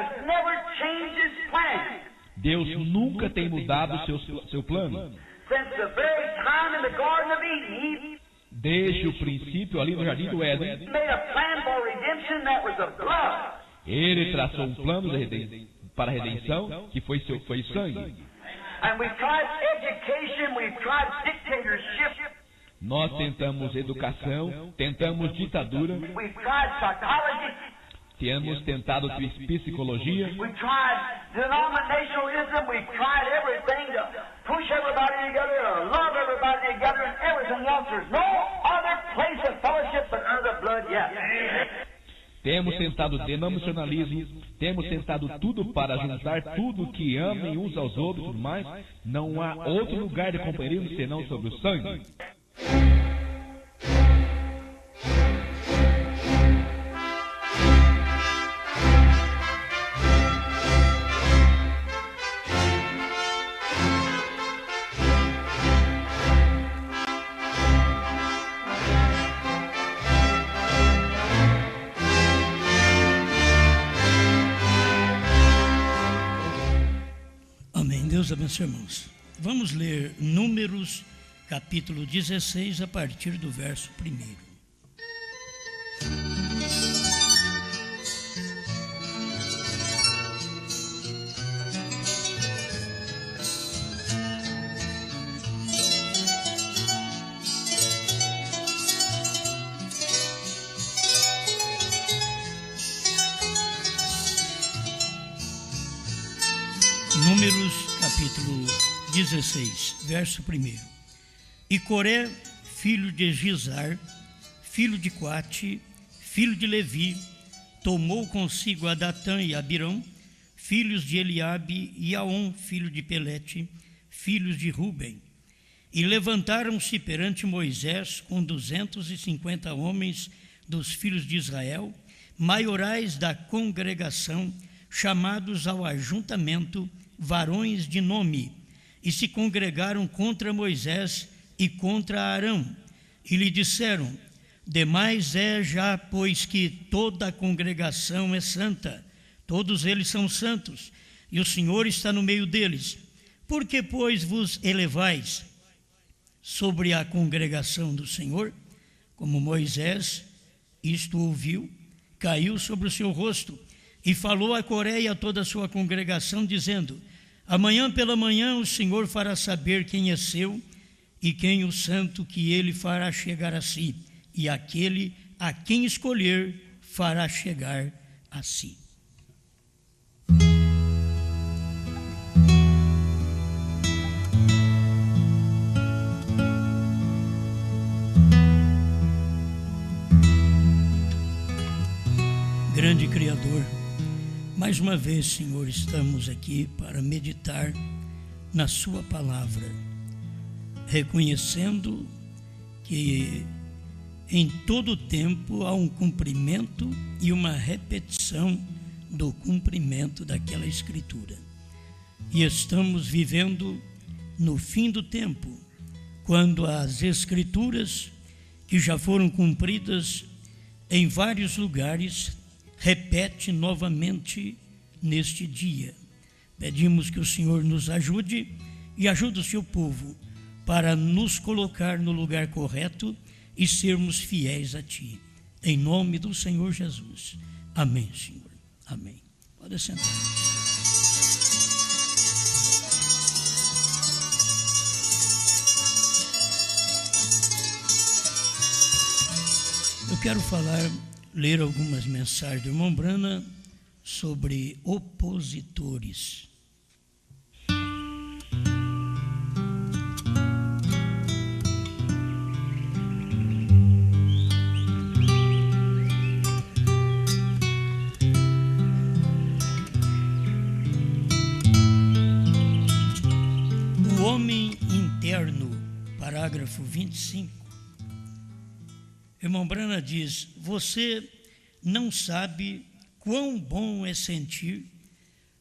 has never changed His plan. Deus nunca tem mudado seu plano. Since the very time in the Garden of Eden, Desde o princípio ali no Jardim do Éden, He made a plan for redemption that was of blood. Ele traçou um plano para a redenção que foi sangue. And we've tried education, we've tried dictatorship, Nós tentamos educação, tentamos ditadura, we've tried psychology, temos tentado psicologia, we've tried denominationalism, we've tried everything to push everybody together, to love everybody together, and everything else. There's no other place of fellowship but under the blood yet. temos tentado denominacionalismo, temos tentado tudo para juntar tudo que amem uns aos outros e tudo mais. Não há outro lugar de companheirismo senão sobre o sangue. Amém. Deus abençoe, irmãos. Vamos ler Números, capítulo 16, a partir do verso 1. Números, capítulo 16, verso 1. E Coré, filho de Gizar, filho de Coate, filho de Levi, tomou consigo a Datã e Abirão, filhos de Eliabe, e Aon, filho de Pelete, filhos de Ruben. E levantaram-se perante Moisés com 250 homens dos filhos de Israel, maiorais da congregação, chamados ao ajuntamento, varões de nome, e se congregaram contra Moisés e contra Arão, e lhe disseram: demais é já, pois que toda a congregação é santa, todos eles são santos, e o Senhor está no meio deles. Por que, pois, vos elevais sobre a congregação do Senhor? Como Moisés isto ouviu, caiu sobre o seu rosto, e falou a Coré e a toda a sua congregação, dizendo: amanhã pela manhã o Senhor fará saber quem é seu e quem o santo que ele fará chegar a si, e aquele a quem escolher fará chegar a si. Grande Criador, mais uma vez, Senhor, estamos aqui para meditar na Sua palavra, reconhecendo que em todo tempo há um cumprimento e uma repetição do cumprimento daquela Escritura. E estamos vivendo no fim do tempo, quando as Escrituras, que já foram cumpridas em vários lugares, repete novamente neste dia. Pedimos que o Senhor nos ajude e ajude o seu povo para nos colocar no lugar correto e sermos fiéis a Ti. Em nome do Senhor Jesus. Amém, Senhor. Amém. Pode sentar. Eu quero ler algumas mensagens do irmão Brana sobre opositores. O homem interno, parágrafo 25. Irmão Brana diz: você não sabe quão bom é sentir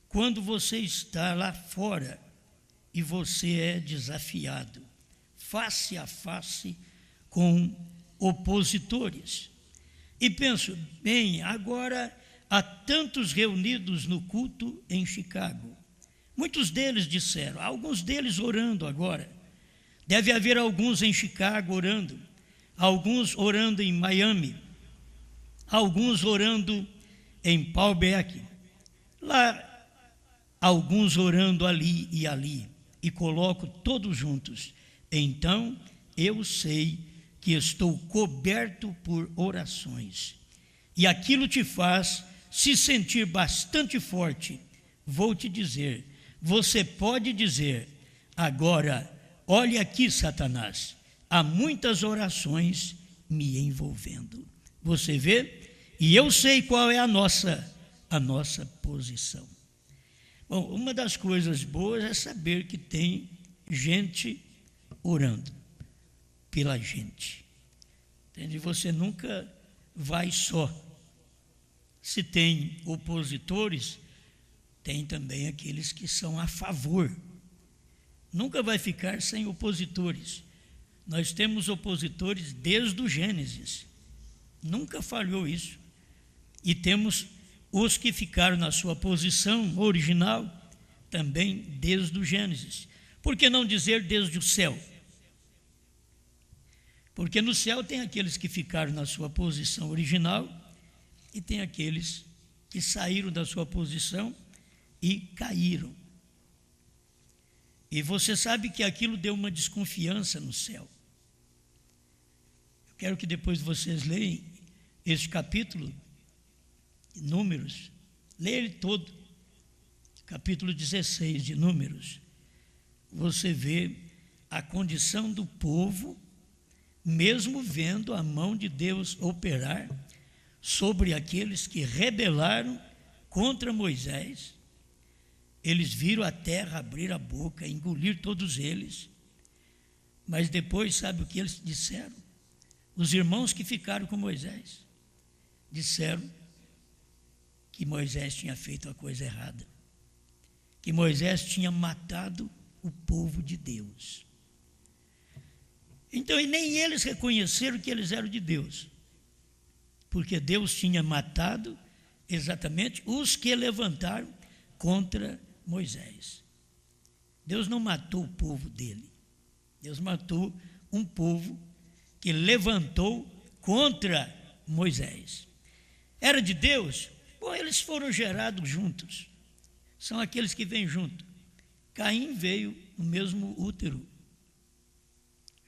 quando você está lá fora e você é desafiado, face a face com opositores. E penso, bem, agora há tantos reunidos no culto em Chicago. Muitos deles disseram, alguns deles orando agora. Deve haver alguns em Chicago orando, alguns orando em Miami, alguns orando em Palm Beach, lá alguns orando ali, e coloco todos juntos. Então eu sei que estou coberto por orações, e aquilo te faz se sentir bastante forte. Vou te dizer, você pode dizer, agora, olha aqui, Satanás, há muitas orações me envolvendo. Você vê? E eu sei qual é a nossa posição. Bom, uma das coisas boas é saber que tem gente orando pela gente. Entende? Você nunca vai só. Se tem opositores, tem também aqueles que são a favor. Nunca vai ficar sem opositores. Nós temos opositores desde o Gênesis. Nunca falhou isso. E temos os que ficaram na sua posição original também desde o Gênesis. Por que não dizer desde o céu? Porque no céu tem aqueles que ficaram na sua posição original e tem aqueles que saíram da sua posição e caíram. E você sabe que aquilo deu uma desconfiança no céu. Eu quero que depois vocês leiam este capítulo, Números, leia ele todo, capítulo 16 de Números. Você vê a condição do povo, mesmo vendo a mão de Deus operar sobre aqueles que rebelaram contra Moisés. Eles viram a terra abrir a boca, engolir todos eles. Mas depois, sabe o que eles disseram? Os irmãos que ficaram com Moisés disseram que Moisés tinha feito a coisa errada, que Moisés tinha matado o povo de Deus. Então, e nem eles reconheceram que eles eram de Deus, porque Deus tinha matado exatamente os que levantaram contra Moisés. Deus não matou o povo dele, Deus matou um povo que levantou contra Moisés. Era de Deus? Bom, eles foram gerados juntos, são aqueles que vêm junto. Caim veio no mesmo útero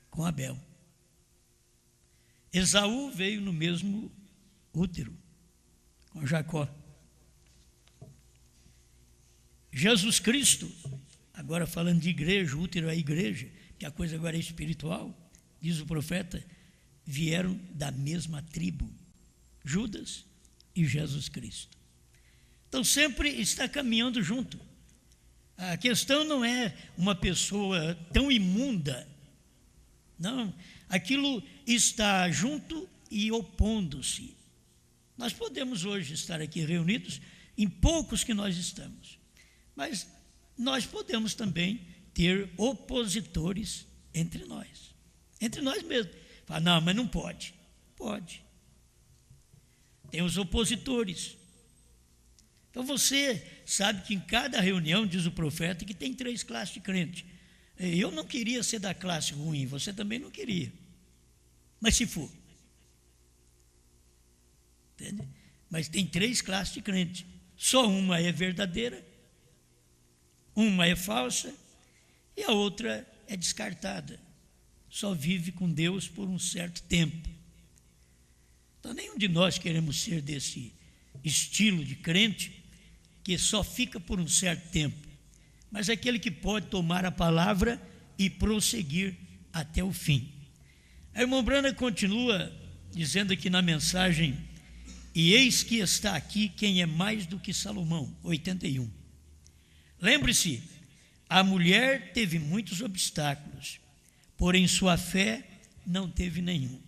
com Abel. Esaú veio no mesmo útero com Jacó. Jesus Cristo, agora falando de igreja, útero é a igreja, que a coisa agora é espiritual, diz o profeta, vieram da mesma tribo, Judas e Jesus Cristo. Então sempre está caminhando junto. A questão não é uma pessoa tão imunda, não, aquilo está junto e opondo-se. Nós podemos hoje estar aqui reunidos, em poucos que nós estamos, mas nós podemos também ter opositores entre nós mesmos. Fala, não, mas não pode. Pode. Tem os opositores. Então você sabe que em cada reunião, diz o profeta, que tem 3 classes de crente. Eu não queria ser da classe ruim, você também não queria. Mas se for. Entende? Mas tem 3 classes de crente. Só uma é verdadeira, uma é falsa e a outra é descartada. Só vive com Deus por um certo tempo. Então nenhum de nós queremos ser desse estilo de crente que só fica por um certo tempo, mas aquele que pode tomar a palavra e prosseguir até o fim. A irmã Brana continua dizendo aqui na mensagem, e eis que está aqui quem é mais do que Salomão, 81. Lembre-se, a mulher teve muitos obstáculos, porém sua fé não teve nenhum.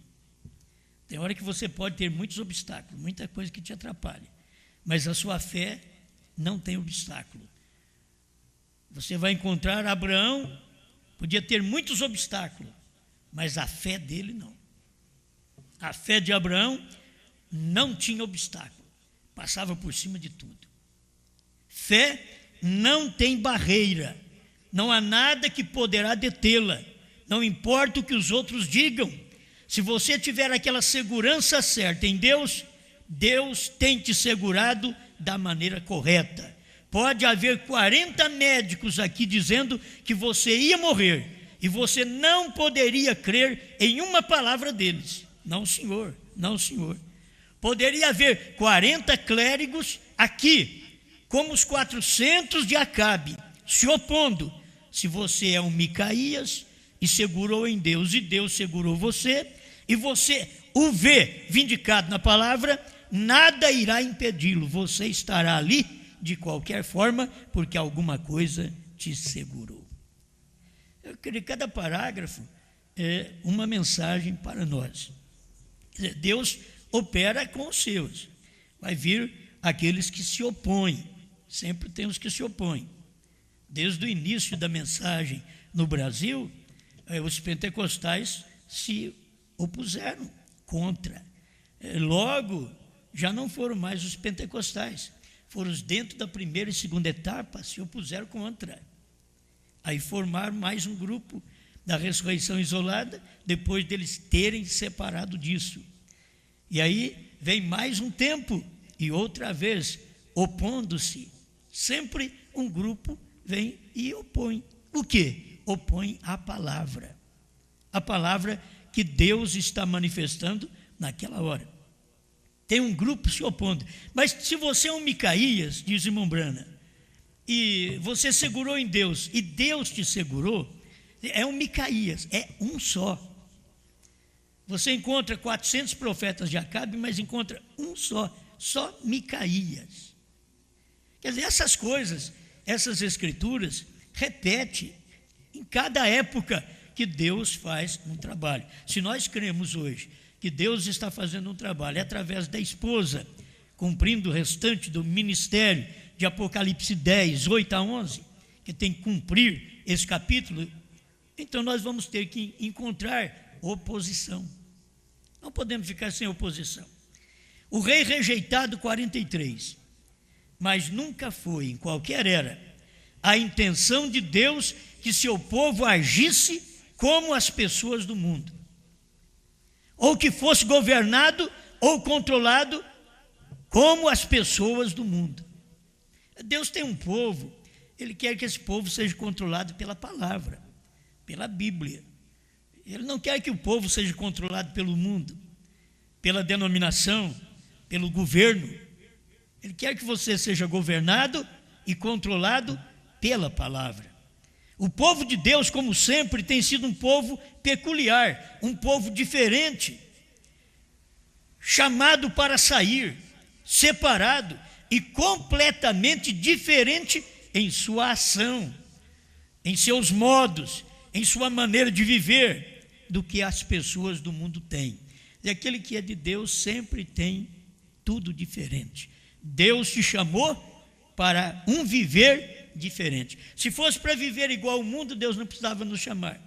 Tem hora que você pode ter muitos obstáculos, muita coisa que te atrapalha, mas a sua fé não tem obstáculo. Você vai encontrar Abraão, podia ter muitos obstáculos, mas a fé dele não. A fé de Abraão não tinha obstáculo. passava por cima de tudo. Fé não tem barreira, não há nada que poderá detê-la, não importa o que os outros digam. Se você tiver aquela segurança certa em Deus, Deus tem te segurado da maneira correta. Pode haver 40 médicos aqui dizendo que você ia morrer e você não poderia crer em uma palavra deles. Não, senhor, não, senhor. Poderia haver 40 clérigos aqui, como os 400 de Acabe, se opondo. Se você é um Micaías e segurou em Deus, e Deus segurou você, e você o vê vindicado na palavra, nada irá impedi-lo. Você estará ali de qualquer forma, porque alguma coisa te segurou. Eu creio que cada parágrafo é uma mensagem para nós. Deus opera com os seus. Vai vir aqueles que se opõem. Sempre tem os que se opõem. Desde o início da mensagem no Brasil, os pentecostais se opuseram contra. Logo, já não foram mais os pentecostais. Foram os dentro da primeira e segunda etapa, se opuseram contra. Aí formaram mais um grupo da ressurreição isolada, depois deles terem separado disso. E aí vem mais um tempo, e outra vez, opondo-se. Sempre um grupo vem e opõe. O quê? Opõe a palavra. A palavra que Deus está manifestando naquela hora. Tem um grupo se opondo. Mas se você é um Micaías, diz irmão Brana, e você segurou em Deus, e Deus te segurou, é um Micaías, é um só. Você encontra 400 profetas de Acabe, mas encontra um só Micaías. Quer dizer, essas coisas, essas escrituras, repete em cada época que Deus faz um trabalho. Se nós cremos hoje que Deus está fazendo um trabalho através da esposa, cumprindo o restante do ministério de Apocalipse 10, 8 a 11, que tem que cumprir esse capítulo, então nós vamos ter que encontrar oposição. Não podemos ficar sem oposição. O rei rejeitado, 43, mas nunca foi, em qualquer era, a intenção de Deus que seu povo agisse como as pessoas do mundo, ou que fosse governado ou controlado como as pessoas do mundo. Deus tem um povo, Ele quer que esse povo seja controlado pela palavra, pela Bíblia. Ele não quer que o povo seja controlado pelo mundo, pela denominação, pelo governo. Ele quer que você seja governado e controlado pela palavra. O povo de Deus, como sempre, tem sido um povo peculiar, um povo diferente, chamado para sair, separado e completamente diferente em sua ação, em seus modos, em sua maneira de viver, do que as pessoas do mundo têm. E aquele que é de Deus sempre tem tudo diferente. Deus te chamou para um viver diferente. Se fosse para viver igual ao mundo, Deus não precisava nos chamar.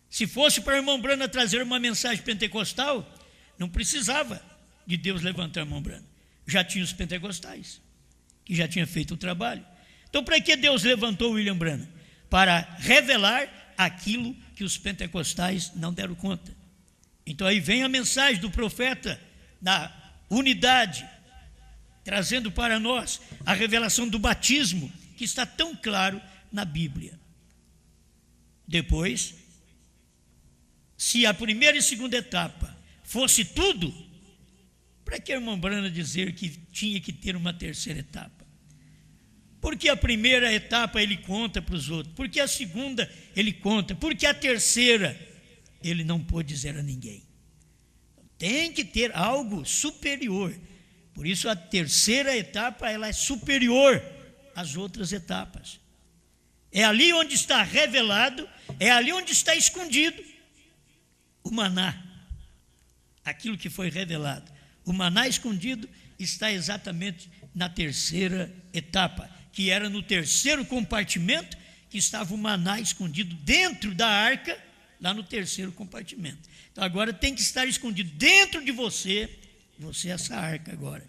Se fosse para o irmão Brana trazer uma mensagem pentecostal, não precisava de Deus levantar o irmão Brana. Já tinha os pentecostais, que já tinha feito o trabalho. Então, para que Deus levantou o William Brana? Para revelar aquilo que os pentecostais não deram conta. Então, aí vem a mensagem do profeta da unidade, trazendo para nós a revelação do batismo, que está tão claro na Bíblia. Depois, se a primeira e segunda etapa fosse tudo, para que a irmã Brana dizer que tinha que ter uma terceira etapa? Porque a primeira etapa ele conta para os outros, porque a segunda ele conta, porque a terceira ele não pôde dizer a ninguém. Tem que ter algo superior. Por isso a terceira etapa ela é superior às outras etapas. É ali onde está revelado, é ali onde está escondido o maná, aquilo que foi revelado. O maná escondido está exatamente na terceira etapa, que era no terceiro compartimento, que estava o maná escondido dentro da arca, lá no terceiro compartimento. Então agora tem que estar escondido dentro de você você essa arca agora.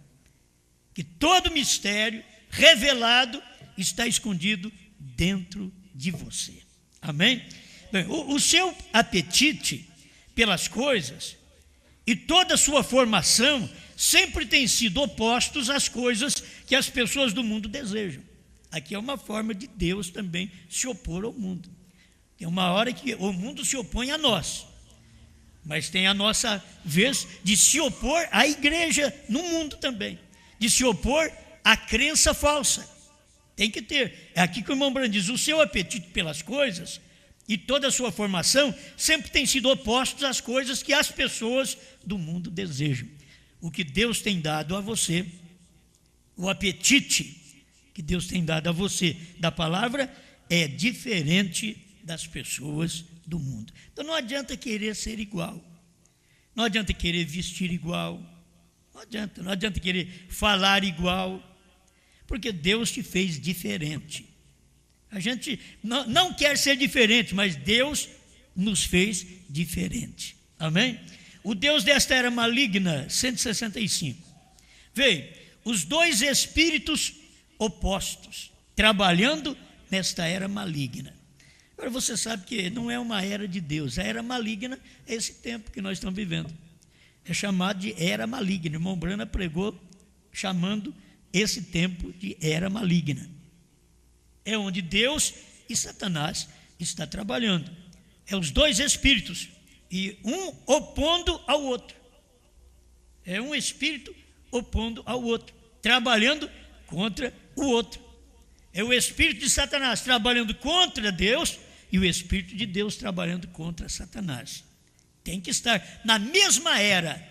Que todo mistério revelado está escondido dentro de você. Amém? Bem, o seu apetite pelas coisas e toda a sua formação sempre tem sido opostos às coisas que as pessoas do mundo desejam. Aqui é uma forma de Deus também se opor ao mundo. Tem uma hora que o mundo se opõe a nós, mas tem a nossa vez de se opor à igreja no mundo também, de se opor à crença falsa. Tem que ter. É aqui que o irmão Branham diz: o seu apetite pelas coisas e toda a sua formação sempre tem sido opostos às coisas que as pessoas do mundo desejam. O que Deus tem dado a você, o apetite que Deus tem dado a você da palavra é diferente das pessoas do mundo. Então não adianta querer ser igual, não adianta querer vestir igual, não adianta querer falar igual, porque Deus te fez diferente. A gente não quer ser diferente, mas Deus nos fez diferente. Amém? O Deus desta era maligna, 165, veio os dois espíritos opostos, trabalhando nesta era maligna. Agora você sabe que não é uma era de Deus, a era maligna é esse tempo que nós estamos vivendo. É chamado de era maligna. O irmão Branham pregou chamando esse tempo de era maligna. É onde Deus e Satanás está trabalhando. É os dois espíritos, e um opondo ao outro. É um espírito opondo ao outro, trabalhando contra o outro. É o espírito de Satanás trabalhando contra Deus e o espírito de Deus trabalhando contra Satanás. Tem que estar na mesma era.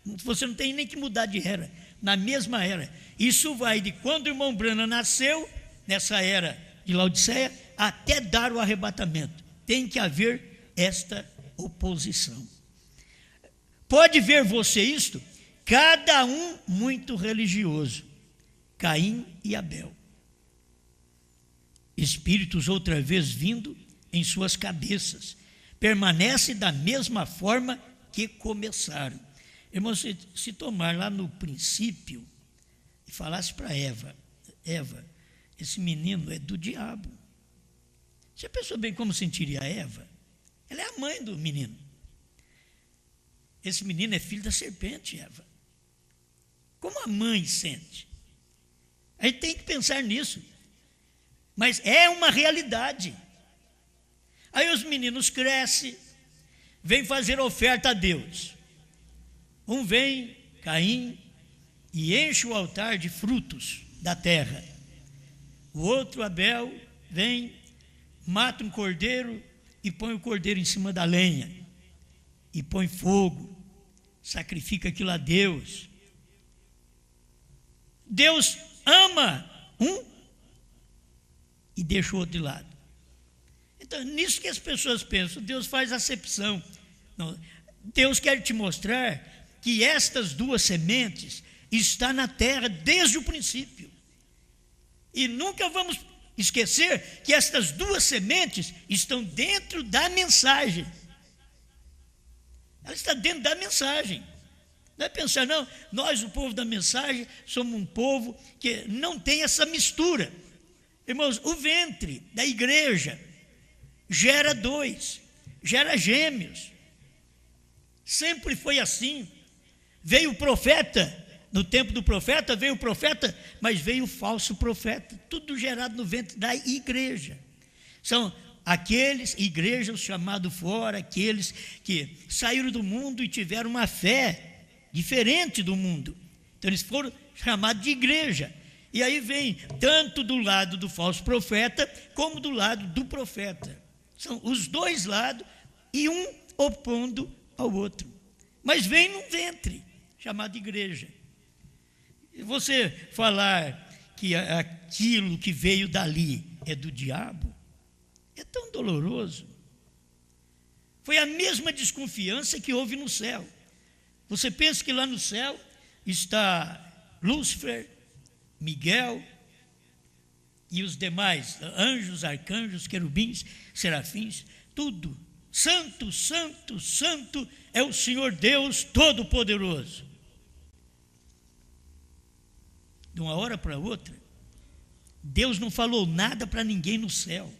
Você não tem nem que mudar de era. Na mesma era. Isso vai de quando o irmão Branham nasceu, nessa era de Laodiceia, até dar o arrebatamento. Tem que haver esta oposição. Pode ver você isto? Cada um muito religioso. Caim e Abel. Espíritos outra vez vindo em suas cabeças. Permanece da mesma forma que começaram. Irmão, se tomar lá no princípio e falasse para Eva, esse menino é do diabo. Você pensou bem como sentiria a Eva? Ela é a mãe do menino. Esse menino é filho da serpente, Eva. Como a mãe sente? A gente tem que pensar nisso. Mas é uma realidade. Aí os meninos crescem, vêm fazer oferta a Deus. Um vem, Caim, e enche o altar de frutos da terra. O outro, Abel, vem, mata um cordeiro e põe o cordeiro em cima da lenha. E põe fogo, sacrifica aquilo a Deus. Deus ama um e deixa o outro de lado. Então, nisso que as pessoas pensam, Deus faz acepção. Não, Deus quer te mostrar que estas duas sementes estão na terra desde o princípio. E nunca vamos esquecer que estas duas sementes estão dentro da mensagem. Ela está dentro da mensagem. Não é pensar, não, nós, o povo da mensagem, somos um povo que não tem essa mistura. Irmãos, o ventre da igreja gera dois, gera gêmeos. Sempre foi assim. Veio o profeta, no tempo do profeta, veio o profeta, mas veio o falso profeta. Tudo gerado no ventre da igreja. São aqueles, igrejas chamados fora, aqueles que saíram do mundo e tiveram uma fé diferente do mundo. Então eles foram chamados de igreja. E aí vem tanto do lado do falso profeta, como do lado do profeta. São os dois lados e um opondo ao outro. Mas vem num ventre, chamado igreja. E você falar que aquilo que veio dali é do diabo, é tão doloroso. Foi a mesma desconfiança que houve no céu. Você pensa que lá no céu está Lúcifer, Miguel e os demais anjos, arcanjos, querubins, serafins, tudo. Santo, santo, santo é o Senhor Deus Todo-Poderoso. de uma hora para outra, Deus não falou nada para ninguém no céu.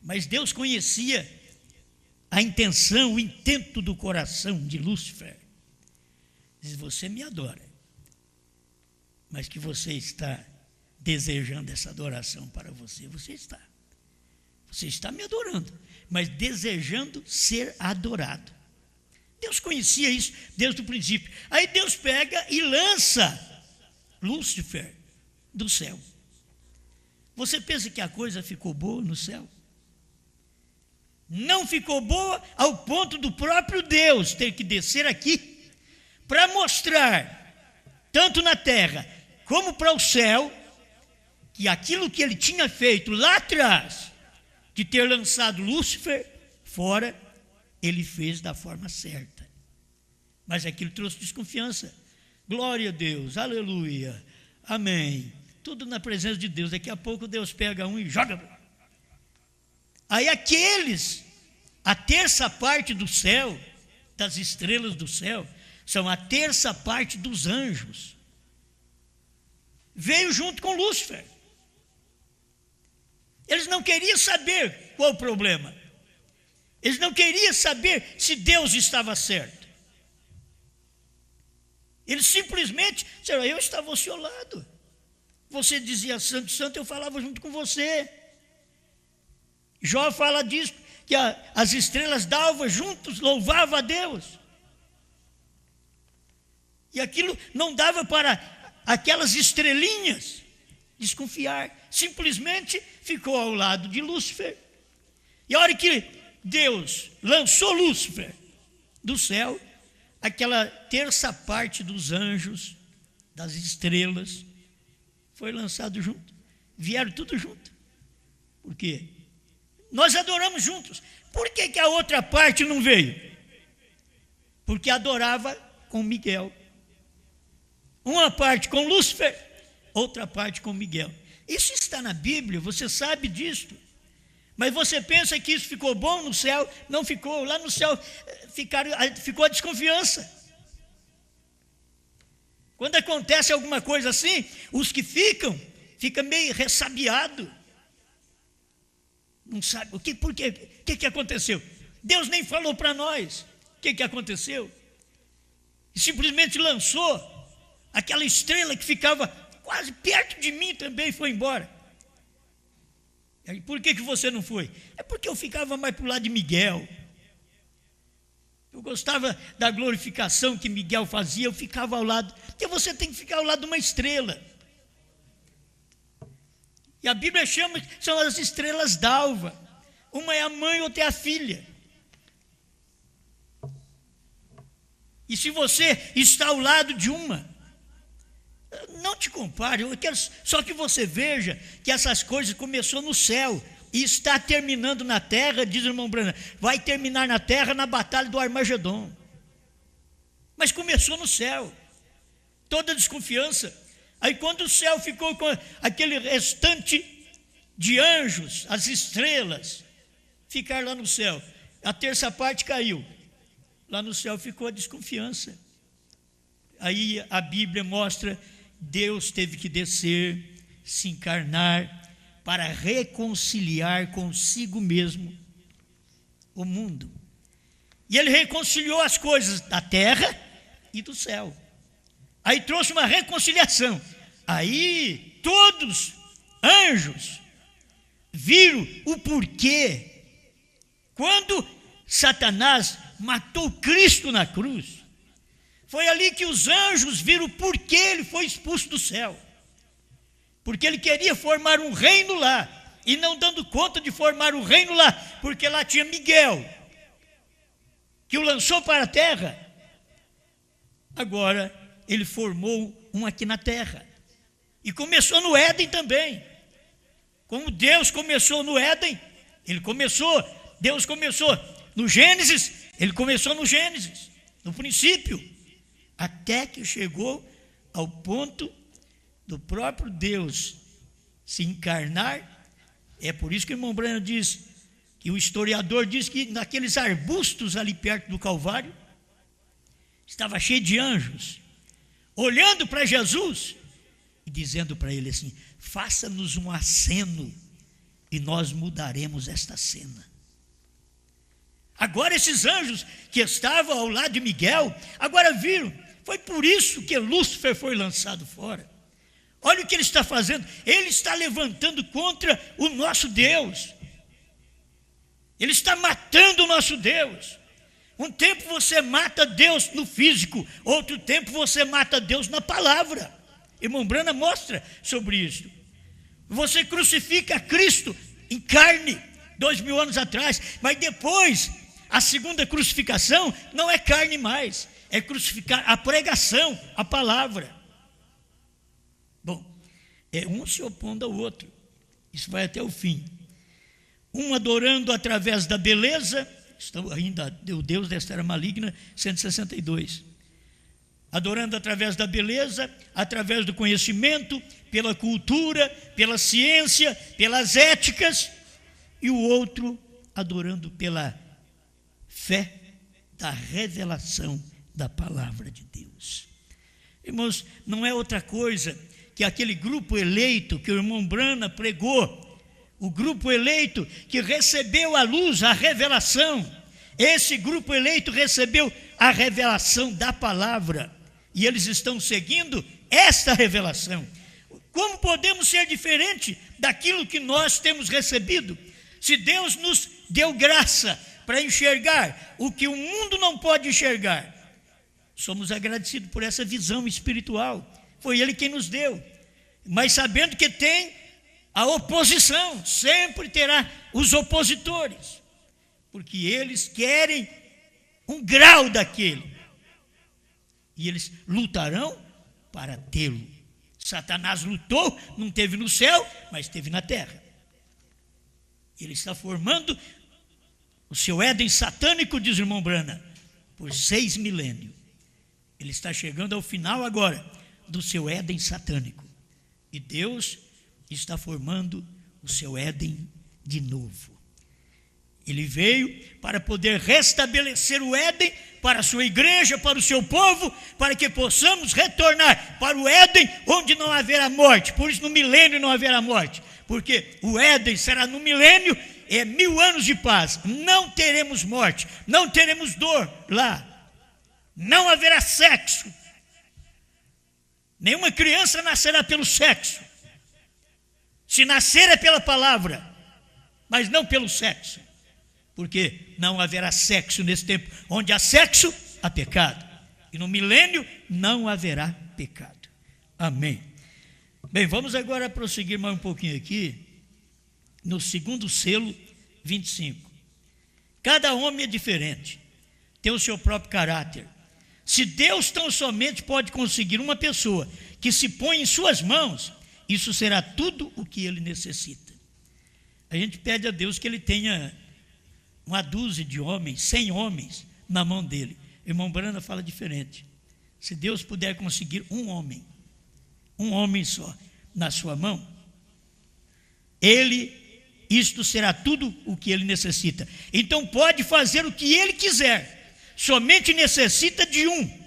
Mas Deus conhecia a intenção, o intento do coração de Lúcifer. Diz: você me adora, mas que você está desejando essa adoração para você. Você está me adorando, mas desejando ser adorado. Deus conhecia isso desde o princípio. Aí Deus pega e lança Lúcifer do céu. Você pensa que a coisa ficou boa no céu? Não ficou boa ao ponto do próprio Deus ter que descer aqui para mostrar, tanto na terra como para o céu, que aquilo que ele tinha feito lá atrás, de ter lançado Lúcifer fora, ele fez da forma certa. Mas aquilo trouxe desconfiança. Glória a Deus, aleluia, amém. Tudo na presença de Deus. Daqui a pouco Deus pega um e joga. Aí aqueles, a terça parte do céu, das estrelas do céu, são a terça parte dos anjos. Veio junto com Lúcifer. Eles não queriam saber qual o problema. Eles não queriam saber se Deus estava certo. Eles simplesmente disseram: eu estava ao seu lado. Você dizia santo, santo, eu falava junto com você. Jó fala disso, que as estrelas d'alva juntos louvavam a Deus. E aquilo não dava para aquelas estrelinhas desconfiar. Simplesmente ficou ao lado de Lúcifer. E a hora que Deus lançou Lúcifer do céu, aquela terça parte dos anjos, das estrelas, foi lançado junto. Vieram tudo junto. Por quê? Nós adoramos juntos. Por que a outra parte não veio? Porque adorava com Miguel. Uma parte com Lúcifer, outra parte com Miguel. Isso está na Bíblia, você sabe disso. Mas você pensa que isso ficou bom no céu? Não ficou. Lá no céu ficou a desconfiança. Quando acontece alguma coisa assim, os que ficam meio ressabiado. Não sabe o que, por quê? O que aconteceu? Deus nem falou para nós o que aconteceu. E simplesmente lançou aquela estrela que ficava quase perto de mim também, foi embora. E por que você não foi? É porque eu ficava mais para o lado de Miguel. Eu gostava da glorificação que Miguel fazia, eu ficava ao lado. Porque você tem que ficar ao lado de uma estrela. E a Bíblia chama, são as estrelas d'alva. Uma é a mãe, outra é a filha. E se você está ao lado de uma, não te compare, eu quero só que você veja que essas coisas começou no céu e está terminando na terra, diz o irmão Branham, vai terminar na terra na batalha do Armagedon. Mas começou no céu, toda desconfiança. Aí quando o céu ficou com aquele restante de anjos, as estrelas, ficaram lá no céu, a terça parte caiu, lá no céu ficou a desconfiança. Aí a Bíblia mostra, Deus teve que descer, se encarnar, para reconciliar consigo mesmo o mundo. E ele reconciliou as coisas da terra e do céu. Aí trouxe uma reconciliação. Aí todos anjos viram o porquê. Quando Satanás matou Cristo na cruz, foi ali que os anjos viram o porquê ele foi expulso do céu. Porque ele queria formar um reino lá, e não dando conta de formar um reino lá, porque lá tinha Miguel, que o lançou para a terra. Agora ele formou um aqui na terra. E começou no Éden também. Como Deus começou no Éden, Deus começou no Gênesis, ele começou no Gênesis, no princípio, até que chegou ao ponto do próprio Deus se encarnar. É por isso que o irmão Branham diz, que o historiador diz que naqueles arbustos ali perto do Calvário, estava cheio de anjos, olhando para Jesus e dizendo para ele assim: faça-nos um aceno e nós mudaremos esta cena. Agora esses anjos que estavam ao lado de Miguel, agora viram, foi por isso que Lúcifer foi lançado fora. Olha o que ele está fazendo, ele está levantando contra o nosso Deus, ele está matando o nosso Deus. Um tempo você mata Deus no físico, outro tempo você mata Deus na palavra. Irmão Branham mostra sobre isso. Você crucifica Cristo em carne, 2000 anos atrás, mas depois, a segunda crucificação não é carne mais, é crucificar a pregação, a palavra. Bom, é um se opondo ao outro, isso vai até o fim. Um adorando através da beleza, estão ainda o Deus desta era maligna, 162. Adorando através da beleza, através do conhecimento, pela cultura, pela ciência, pelas éticas, e o outro adorando pela fé da revelação da palavra de Deus. Irmãos, não é outra coisa que aquele grupo eleito que o irmão Branham pregou, o grupo eleito que recebeu a luz, a revelação. Esse grupo eleito recebeu a revelação da palavra e eles estão seguindo esta revelação. Como podemos ser diferente daquilo que nós temos recebido? Se Deus nos deu graça para enxergar o que o mundo não pode enxergar, somos agradecidos por essa visão espiritual. Foi Ele quem nos deu, mas sabendo que tem a oposição, sempre terá os opositores, porque eles querem um grau daquele, e eles lutarão para tê-lo. Satanás lutou, não teve no céu, mas teve na terra. Ele está formando o seu Éden satânico, diz o irmão Branham, por 6 milênios. Ele está chegando ao final agora do seu Éden satânico, e Deus está formando o seu Éden de novo. Ele veio para poder restabelecer o Éden para a sua igreja, para o seu povo, para que possamos retornar para o Éden onde não haverá morte. Por isso no milênio não haverá morte, porque o Éden será no milênio, é 1000 anos de paz, não teremos morte, não teremos dor lá, não haverá sexo, nenhuma criança nascerá pelo sexo. Se nascer é pela palavra, mas não pelo sexo, porque não haverá sexo nesse tempo. Onde há sexo, há pecado, e no milênio não haverá pecado. Amém. Bem, vamos agora prosseguir mais um pouquinho aqui, no segundo selo, 25. Cada homem é diferente, tem o seu próprio caráter. Se Deus tão somente pode conseguir uma pessoa que se põe em suas mãos, isso será tudo o que ele necessita. A gente pede a Deus que ele tenha uma dúzia de homens, 100 homens na mão dele. Irmão Branham fala diferente. Se Deus puder conseguir um homem só na sua mão, isto será tudo o que ele necessita. Então pode fazer o que ele quiser, somente necessita de um.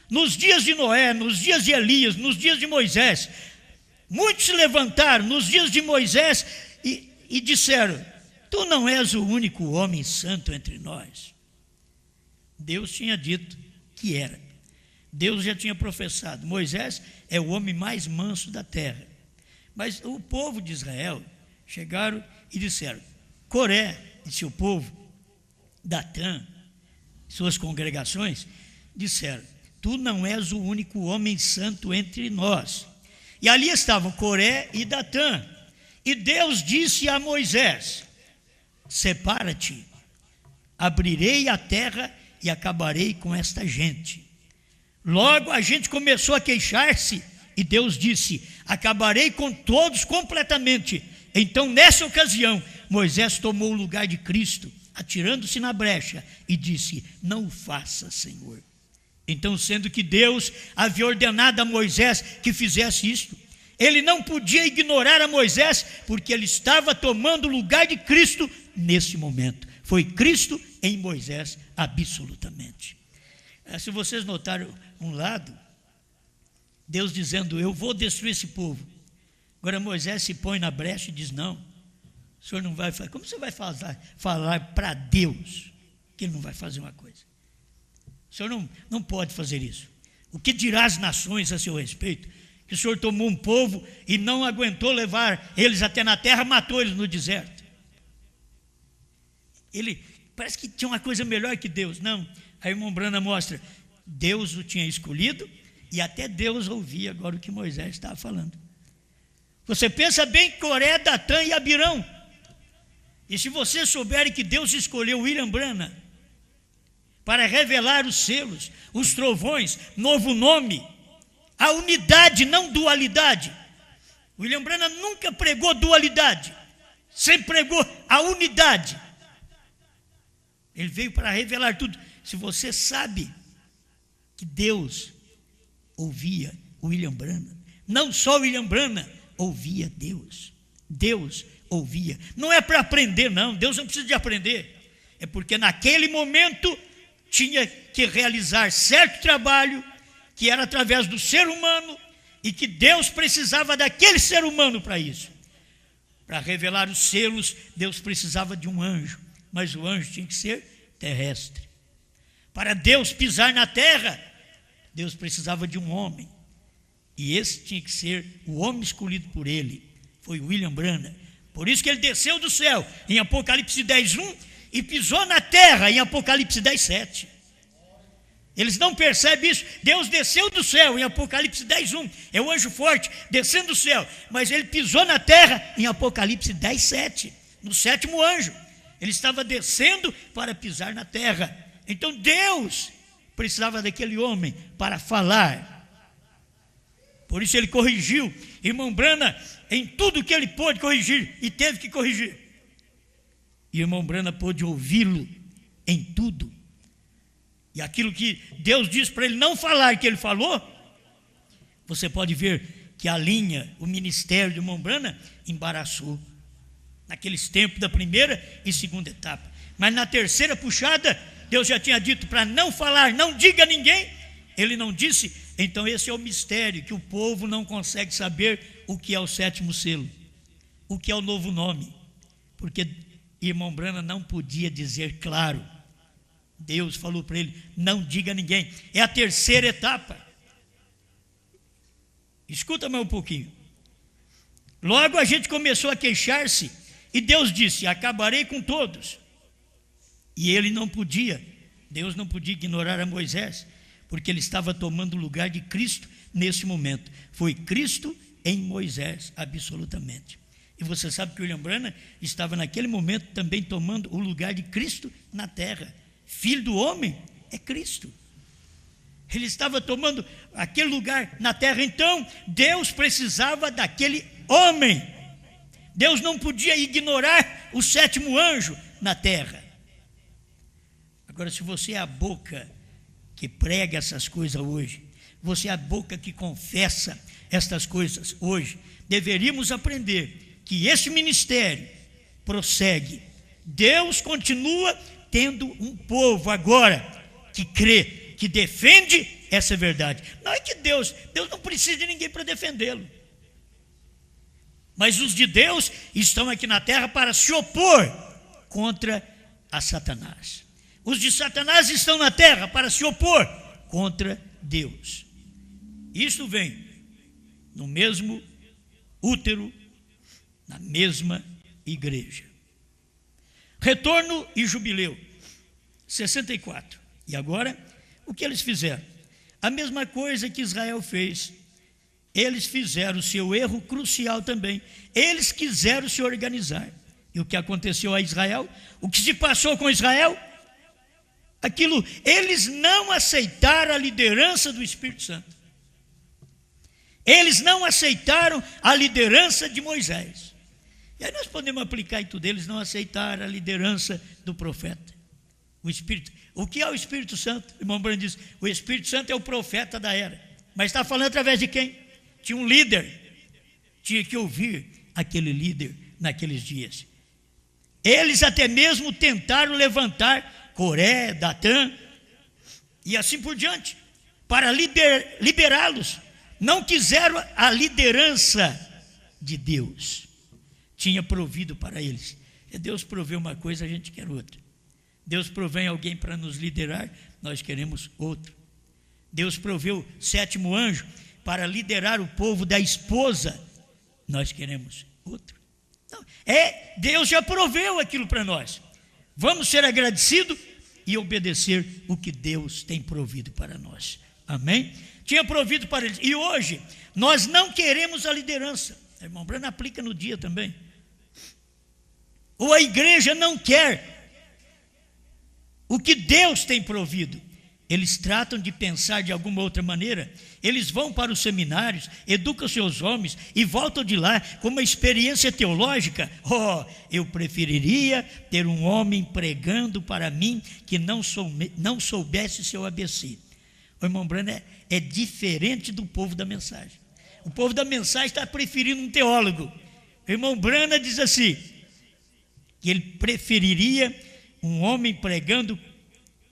Nos dias de Noé, nos dias de Elias, nos dias de Moisés, muitos se levantaram nos dias de Moisés e disseram: tu não és o único homem santo entre nós. Deus tinha dito que era. Deus já tinha professado: Moisés é o homem mais manso da terra. Mas o povo de Israel chegaram e disseram: Coré e seu povo, Datã, suas congregações, disseram: tu não és o único homem santo entre nós. E ali estavam Coré e Datã. E Deus disse a Moisés: separa-te, abrirei a terra e acabarei com esta gente. Logo a gente começou a queixar-se e Deus disse: acabarei com todos completamente. Então nessa ocasião Moisés tomou o lugar de Cristo, atirando-se na brecha, e disse: não o faça, Senhor. Então, sendo que Deus havia ordenado a Moisés que fizesse isto, ele não podia ignorar a Moisés, porque ele estava tomando o lugar de Cristo nesse momento. Foi Cristo em Moisés, absolutamente. Se vocês notaram um lado, Deus dizendo, eu vou destruir esse povo. Agora Moisés se põe na brecha e diz, não, o senhor não vai fazer. Como você vai falar para Deus que ele não vai fazer uma coisa? O senhor não pode fazer isso. O que dirá as nações a seu respeito? Que o senhor tomou um povo e não aguentou levar eles até na terra, matou eles no deserto. Ele parece que tinha uma coisa melhor que Deus. Não, a irmã Brana mostra, Deus o tinha escolhido e até Deus ouvia agora o que Moisés estava falando. Você pensa bem Coré, Datã e Abirão. E se você souber que Deus escolheu William Branham para revelar os selos, os trovões, novo nome, a unidade, não dualidade. William Branham nunca pregou dualidade, sempre pregou a unidade. Ele veio para revelar tudo. Se você sabe que Deus ouvia William Branham, não só William Branham ouvia Deus. Deus ouvia. Não é para aprender, não. Deus não precisa de aprender. É porque naquele momento tinha que realizar certo trabalho que era através do ser humano e que Deus precisava daquele ser humano para isso. Para revelar os selos, Deus precisava de um anjo, mas o anjo tinha que ser terrestre. Para Deus pisar na terra, Deus precisava de um homem. E esse tinha que ser o homem escolhido por ele. Foi William Branham. Por isso que ele desceu do céu em Apocalipse 10:1 e pisou na terra em Apocalipse 10:7. Eles não percebem isso. Deus desceu do céu em Apocalipse 10:1. É o anjo forte descendo do céu. Mas ele pisou na terra em Apocalipse 10:7. No sétimo anjo. Ele estava descendo para pisar na terra. Então Deus precisava daquele homem para falar. Por isso ele corrigiu irmão Branham em tudo que ele pôde corrigir e teve que corrigir. E irmão Branham pôde ouvi-lo em tudo. E aquilo que Deus disse para ele não falar, que ele falou, você pode ver que a linha, o ministério de irmão Branham embaraçou. Naqueles tempos da primeira e segunda etapa. Mas na terceira puxada, Deus já tinha dito para não falar, não diga a ninguém. Ele não disse. Então esse é o mistério, que o povo não consegue saber o que é o sétimo selo, o que é o novo nome, porque irmão Branham não podia dizer claro. Deus falou para ele, não diga a ninguém. É a terceira etapa. Escuta mais um pouquinho. Logo a gente começou a queixar-se e Deus disse, acabarei com todos. E ele não podia, Deus não podia ignorar a Moisés, porque ele estava tomando o lugar de Cristo nesse momento. Foi Cristo em Moisés, absolutamente. E você sabe que William Branham estava naquele momento também tomando o lugar de Cristo na terra. Filho do homem é Cristo. Ele estava tomando aquele lugar na terra. Então Deus precisava daquele homem. Deus não podia ignorar o sétimo anjo na terra. Agora, se você é a boca que prega essas coisas hoje, você é a boca que confessa estas coisas hoje, deveríamos aprender que esse ministério prossegue. Deus continua tendo um povo agora que crê, que defende essa verdade. Não é que Deus não precisa de ninguém para defendê-lo. Mas os de Deus estão aqui na terra para se opor contra a Satanás. Os de Satanás estão na terra para se opor contra Deus. Isso vem no mesmo útero, na mesma igreja. Retorno e jubileu, 64. E agora, o que eles fizeram? A mesma coisa que Israel fez. Eles fizeram o seu erro crucial também. Eles quiseram se organizar. E o que aconteceu a Israel? O que se passou com Israel? Aquilo, eles não aceitaram a liderança do Espírito Santo. Eles não aceitaram a liderança de Moisés. E aí nós podemos aplicar em tudo. Eles não aceitaram a liderança do profeta. O Espírito. O que é o Espírito Santo? O irmão Branham diz, o Espírito Santo é o profeta da era. Mas está falando através de quem? Tinha um líder. Tinha que ouvir aquele líder naqueles dias. Eles até mesmo tentaram levantar Coré, Datã e assim por diante, para liberá-los, não quiseram a liderança de Deus. Tinha provido para eles. E Deus proveu uma coisa, a gente quer outra. Deus provém alguém para nos liderar, nós queremos outro. Deus proveu 7º anjo para liderar o povo da esposa, nós queremos outro. Não, Deus já proveu aquilo para nós. Vamos ser agradecidos e obedecer o que Deus tem provido para nós. Amém? Tinha provido para eles. E hoje, nós não queremos a liderança. Irmão Branham aplica no dia também. Ou a igreja não quer o que Deus tem provido. Eles tratam de pensar de alguma outra maneira. Eles vão para os seminários, educam seus homens e voltam de lá com uma experiência teológica. Eu preferiria ter um homem pregando para mim que não soubesse seu ABC. O irmão Branham é diferente do povo da mensagem. O povo da mensagem está preferindo um teólogo. O irmão Branham diz assim, que ele preferiria um homem pregando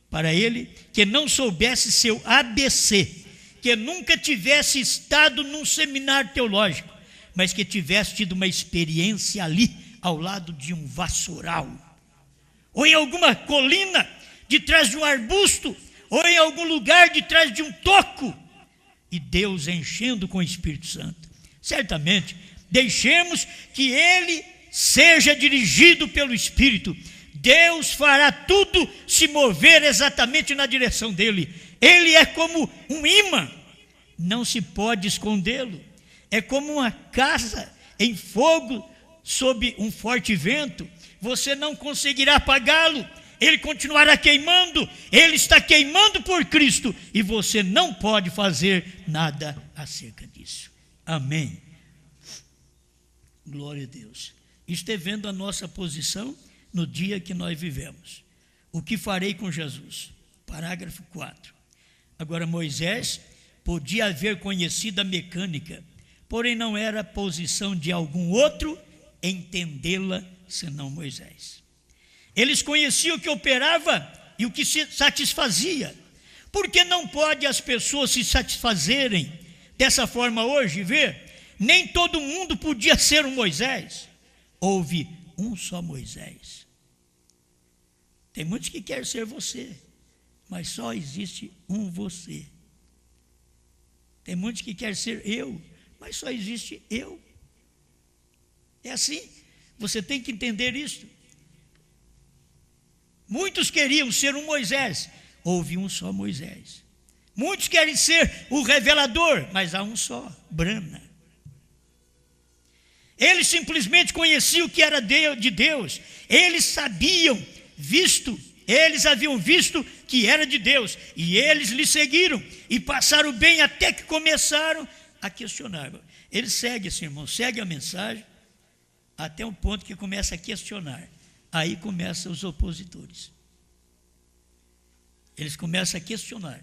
para ele que não soubesse seu ABC, que nunca tivesse estado num seminário teológico, mas que tivesse tido uma experiência ali, ao lado de um vassoural, ou em alguma colina, de trás de um arbusto, ou em algum lugar de trás de um toco, e Deus enchendo com o Espírito Santo. Certamente, deixemos que ele seja dirigido pelo Espírito. Deus fará tudo se mover exatamente na direção dele. Ele é como um imã, não se pode escondê-lo. É como uma casa em fogo sob um forte vento, você não conseguirá apagá-lo. Ele continuará queimando, ele está queimando por Cristo, e você não pode fazer nada acerca disso. Amém. Glória a Deus. Isto é vendo a nossa posição no dia que nós vivemos. O que farei com Jesus? Parágrafo 4. Agora, Moisés podia haver conhecido a mecânica, porém não era a posição de algum outro entendê-la senão Moisés. Eles conheciam o que operava e o que se satisfazia. Por que não pode as pessoas se satisfazerem dessa forma hoje? Vê, nem todo mundo podia ser um Moisés. Houve um só Moisés. Tem muitos que querem ser você, mas só existe um você. Tem muitos que querem ser eu, mas só existe eu. É assim, você tem que entender isso. Muitos queriam ser um Moisés, houve um só Moisés. Muitos querem ser o revelador, mas há um só, Branham. Eles simplesmente conheciam o que era de Deus. Eles eles haviam visto que era de Deus, e eles lhe seguiram, e passaram bem até que começaram a questionar. Eles seguem, assim, irmão, seguem a mensagem, até um ponto que começa a questionar. Aí começam os opositores. Eles começam a questionar.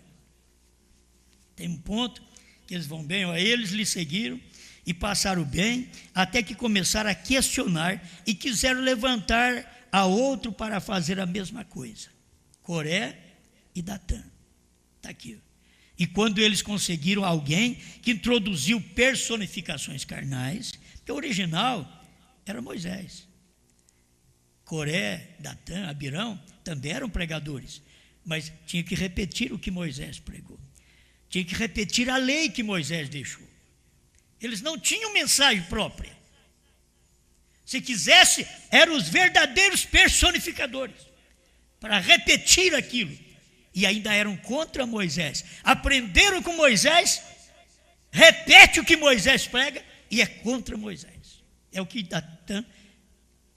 Tem um ponto que eles vão bem, eles lhe seguiram e passaram bem, até que começaram a questionar e quiseram levantar a outro para fazer a mesma coisa. Coré e Datã. Está aqui. E quando eles conseguiram alguém que introduziu personificações carnais, que o original era Moisés. Coré, Datã, Abirão também eram pregadores, mas tinha que repetir o que Moisés pregou. Tinha que repetir a lei que Moisés deixou. Eles não tinham mensagem própria. Se quisesse, eram os verdadeiros personificadores, para repetir aquilo. E ainda eram contra Moisés. Aprenderam com Moisés, repete o que Moisés prega, e é contra Moisés. É o que Datã,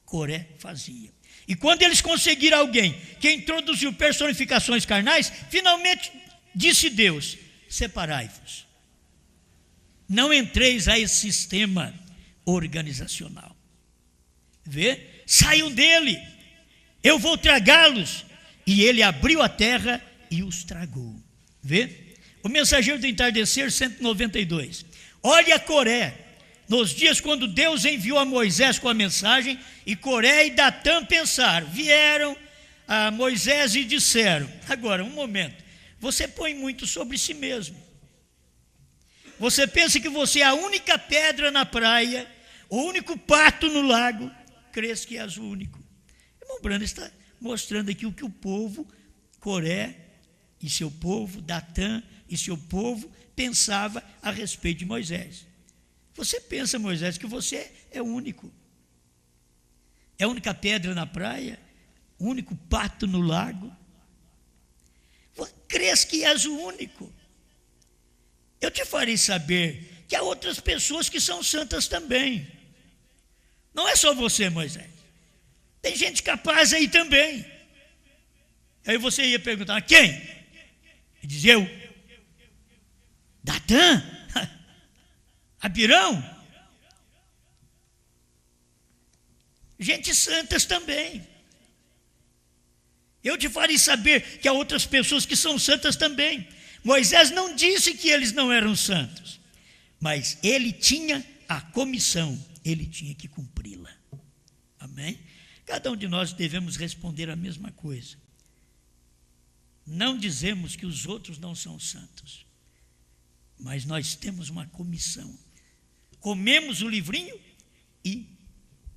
Coré fazia. E quando eles conseguiram alguém que introduziu personificações carnais, finalmente disse Deus: separai-vos. Não entreis a esse sistema organizacional. Vê? Saiam dele. Eu vou tragá-los. E ele abriu a terra e os tragou. Vê? O Mensageiro do Entardecer, 192. Olha Coré. Nos dias quando Deus enviou a Moisés com a mensagem, e Coré e Datã pensaram, vieram a Moisés e disseram: agora, um momento, você põe muito sobre si mesmo. você pensa que você é a única pedra na praia, o único pato no lago, crês que és o único. O irmão Branham está mostrando aqui o que o povo, Coré e seu povo, Datã e seu povo, pensava a respeito de Moisés. Você pensa, Moisés, que você é o único. É a única pedra na praia, o único pato no lago. Crês que és o único. Eu te farei saber que há outras pessoas que são santas também. Não é só você, Moisés. Tem gente capaz aí também. Aí você ia perguntar, quem? E diz eu. Datã? Abirão? Gente santas também. Eu te farei saber que há outras pessoas que são santas também. Moisés não disse que eles não eram santos, mas ele tinha a comissão, ele tinha que cumpri-la. Amém? Cada um de nós devemos responder a mesma coisa. Não dizemos que os outros não são santos, mas nós temos uma comissão. Comemos o livrinho e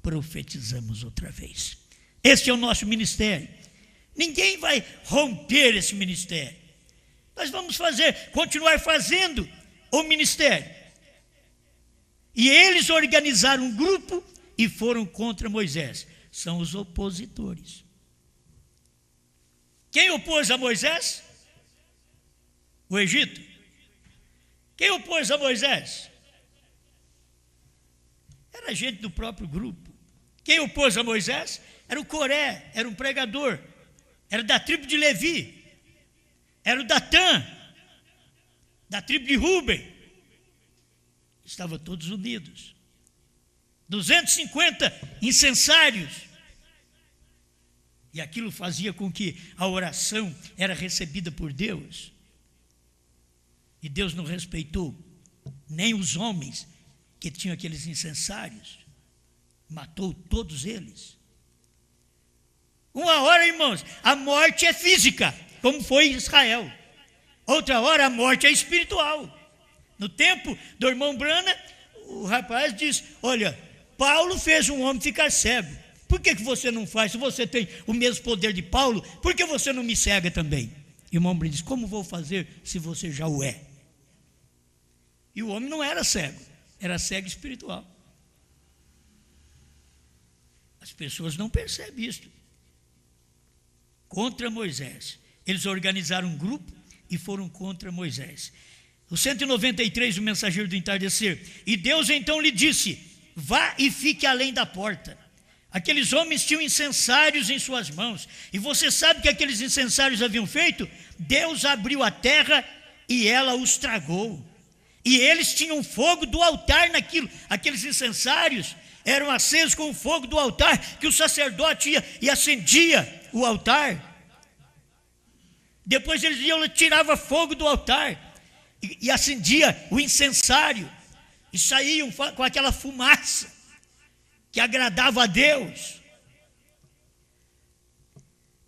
profetizamos outra vez. Este é o nosso ministério. Ninguém vai romper esse ministério. Nós vamos continuar fazendo o ministério. E eles organizaram um grupo e foram contra Moisés. São os opositores. Quem opôs a Moisés? O Egito. Quem opôs a Moisés? Era gente do próprio grupo. Quem opôs a Moisés? Era o Coré, era um pregador. Era da tribo de Levi. Era o Datã, da tribo de Ruben. Estavam todos unidos. 250 incensários. E aquilo fazia com que a oração era recebida por Deus. E Deus não respeitou nem os homens que tinham aqueles incensários. Matou todos eles. Uma hora, irmãos, a morte é física, como foi em Israel. Outra hora, a morte é espiritual. No tempo do irmão Branham, o rapaz diz, olha, Paulo fez um homem ficar cego. Por que você não faz? Se você tem o mesmo poder de Paulo, por que você não me cega também? E o irmão Branham diz, como vou fazer se você já o é? E o homem não era cego, era cego espiritual. As pessoas não percebem isso. Contra Moisés. Eles organizaram um grupo e foram contra Moisés. O 193, o mensageiro do entardecer. E Deus então lhe disse, vá e fique além da porta. Aqueles homens tinham incensários em suas mãos. E você sabe o que aqueles incensários haviam feito? Deus abriu a terra e ela os tragou. E eles tinham fogo do altar naquilo. Aqueles incensários eram acesos com o fogo do altar, que o sacerdote ia e acendia o altar. Depois eles iam, tirava fogo do altar e acendia o incensário. E saíam com aquela fumaça que agradava a Deus.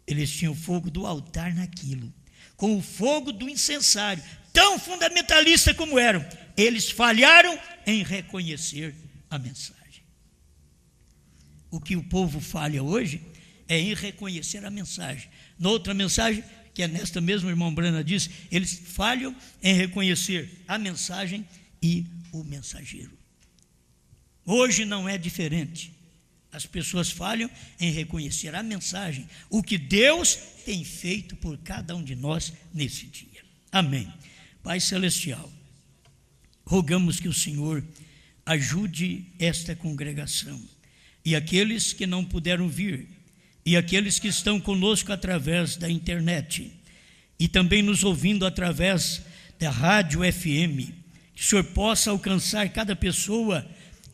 Eles tinham o fogo do altar naquilo, com o fogo do incensário. Tão fundamentalista como eram, eles falharam em reconhecer a mensagem. O que o povo falha hoje é em reconhecer a mensagem. Na outra mensagem, que é nesta mesma, o irmão Branham diz, eles falham em reconhecer a mensagem e o mensageiro. Hoje não é diferente. As pessoas falham em reconhecer a mensagem, o que Deus tem feito por cada um de nós nesse dia. Amém. Pai Celestial, rogamos que o Senhor ajude esta congregação e aqueles que não puderam vir, e aqueles que estão conosco através da internet, e também nos ouvindo através da rádio FM, que o Senhor possa alcançar cada pessoa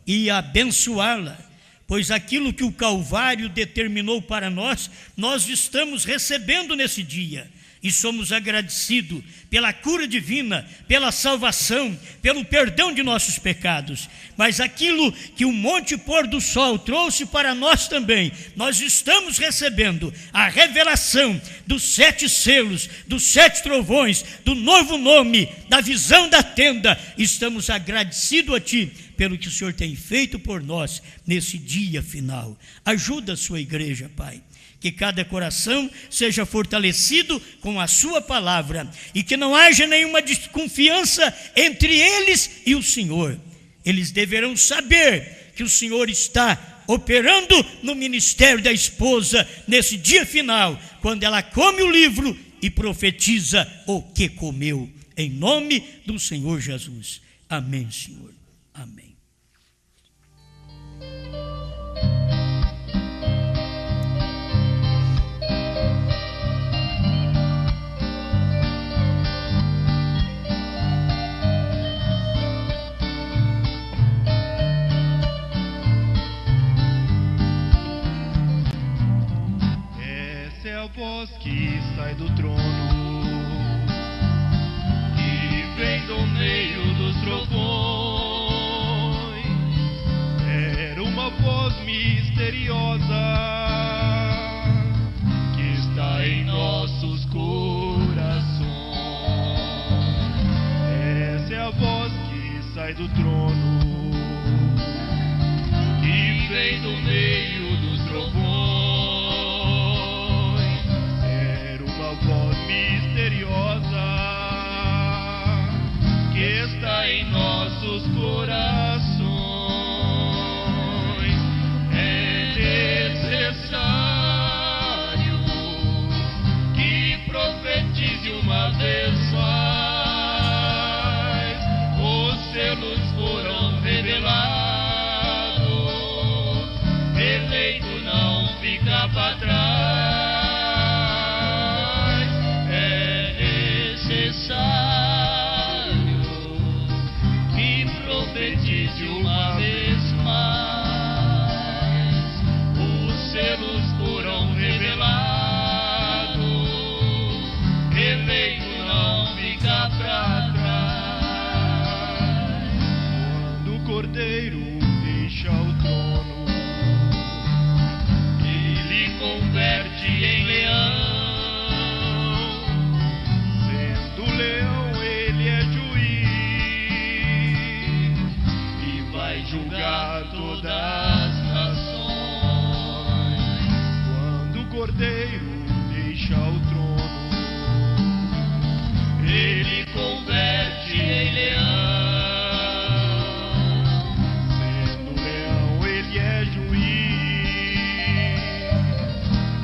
e abençoá-la, pois aquilo que o Calvário determinou para nós, nós estamos recebendo nesse dia. e somos agradecidos pela cura divina, pela salvação, pelo perdão de nossos pecados. Mas aquilo que o Monte Pôr do Sol trouxe para nós também, nós estamos recebendo a revelação dos 7 selos, dos 7 trovões, do novo nome, da visão da tenda. Estamos agradecidos a Ti pelo que o Senhor tem feito por nós nesse dia final. Ajuda a sua igreja, Pai. Que cada coração seja fortalecido com a sua palavra e que não haja nenhuma desconfiança entre eles e o Senhor. Eles deverão saber que o Senhor está operando no ministério da esposa nesse dia final, quando ela come o livro e profetiza o que comeu. Em nome do Senhor Jesus. Amém, Senhor. Amém. A voz que sai do trono, que vem do meio dos trovões, era uma voz misteriosa que está em nossos corações. Essa é a voz que sai do trono, que vem do meio dos trovões. Voz misteriosa que está em nossos corações. É necessário que profetize uma vez mais. Os selos foram revelados, eleito não fica para trás. Que profetize uma vez mais. Os selos foram revelados, eleito não fica para trás. Quando o Cordeiro deixa o trono, ele converte em leão. Julgar todas as nações. Quando o Cordeiro deixa o trono, ele converte em leão. Sendo leão, ele é juiz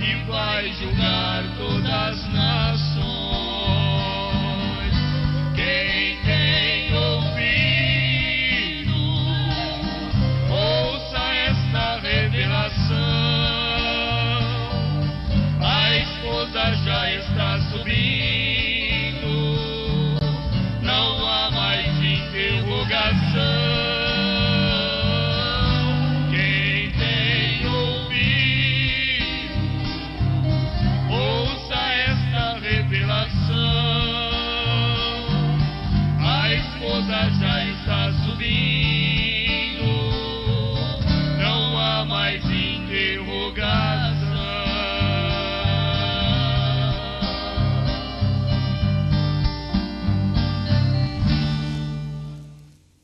e vai julgar todas as nações. Quem tem ouvido, a esposa já está subindo, não há mais interrogação. Quem tem ouvido, ouça esta revelação. A esposa já está subindo, não há mais interrogação.